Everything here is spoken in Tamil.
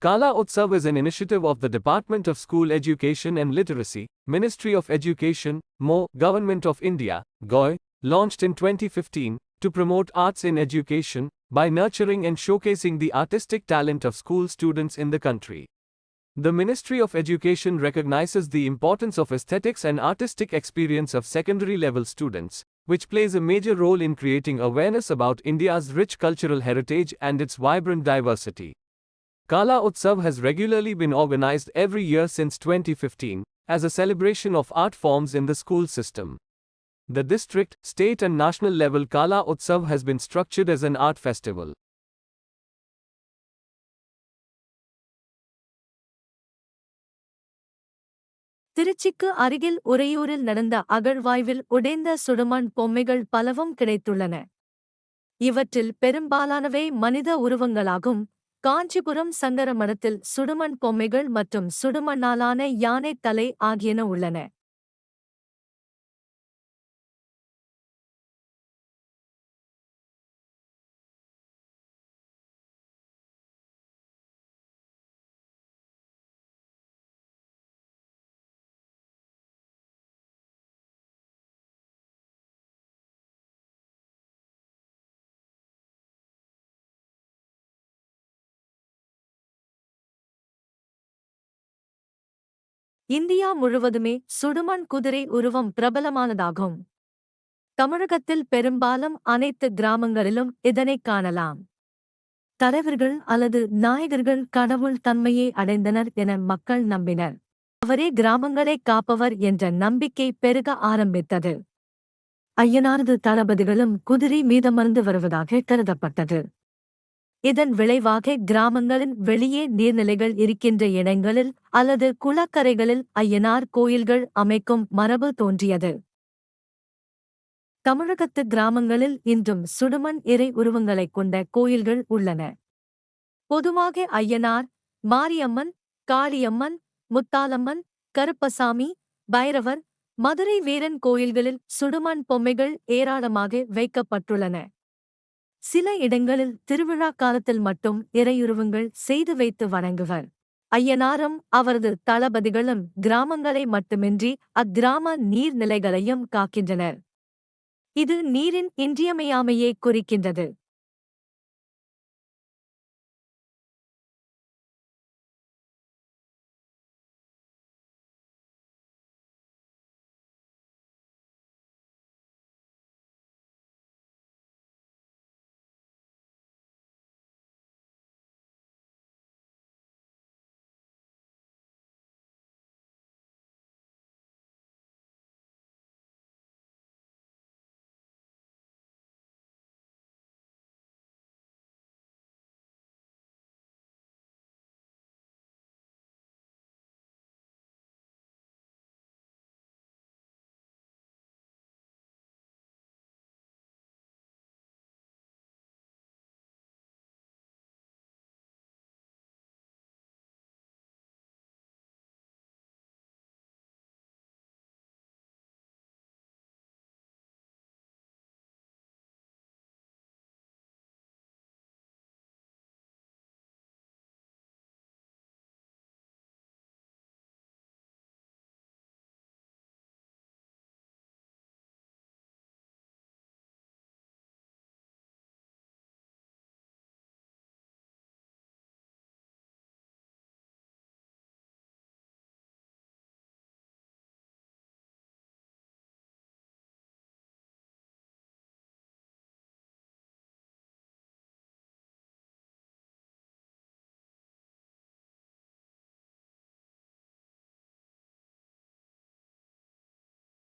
Kala Utsav is an initiative of the Department of School Education and Literacy, Ministry of Education, MO, Government of India, GOI, launched in 2015 to promote arts in education by nurturing and showcasing the artistic talent of school students in the country. The Ministry of Education recognizes the importance of aesthetics and artistic experience of secondary level students, which plays a major role in creating awareness about India's rich cultural heritage and its vibrant diversity. Kala Utsav has regularly been organized every year since 2015 as a celebration of art forms in the school system. The district, state and national level Kala Utsav has been structured as an art festival. திருச்சிக்கு அருகில் உறையூரில் நடந்த அகழ்வாய்வில் உடைந்த சுடுமண் பொம்மைகள் பலவும் கிடைத்துள்ளன. இவற்றில் பெரும்பாலானவை மனித உருவங்களாகும். காஞ்சிபுரம் சங்கர மடத்தில் சுடுமண் பொம்மைகள் மற்றும் சுடுமண்ணாலான யானை தலை ஆகியன உள்ளன. இந்தியா முழுவதுமே சுடுமண் குதிரை உருவம் பிரபலமானதாகும். தமிழகத்தில் பெரும்பாலும் அனைத்து கிராமங்களிலும் இதனைக் காணலாம். தலைவர்கள் அல்லது நாயகர்கள் கடவுள் தன்மையை அடைந்தனர் என மக்கள் நம்பினர். அவரே கிராமங்களைக் காப்பவர் என்ற நம்பிக்கை பெருக ஆரம்பித்தது. ஐயனாரது தளபதிகளும் குதிரை மீதமர்ந்து வருவதாக கருதப்பட்டது. இதன் விளைவாக கிராமங்களின் வெளியே நீர்நிலைகள் இருக்கின்ற இடங்களில் அல்லது குளக்கரைகளில் ஐயனார் கோயில்கள் அமைக்கும் மரபு தோன்றியது. தமிழகத்து கிராமங்களில் இன்றும் சுடுமண் இறை உருவங்களைக் கொண்ட கோயில்கள் உள்ளன. பொதுவாக ஐயனார், மாரியம்மன், காளியம்மன், முத்தாலம்மன், கருப்பசாமி, பைரவர், மதுரை வீரன் கோயில்களில் சுடுமண் பொம்மைகள் ஏராளமாக வைக்கப்பட்டுள்ளன. சில இடங்களில் திருவிழா காலத்தில் மட்டும் இறையுருவங்கள் செய்து வைத்து வணங்குவர். ஐயனாரும் அவரது தளபதிகளும் கிராமங்களை மட்டுமின்றி அக்கிராம நீர்நிலைகளையும் காக்கின்றனர். இது நீரின் இன்றியமையாமையை குறிக்கின்றது.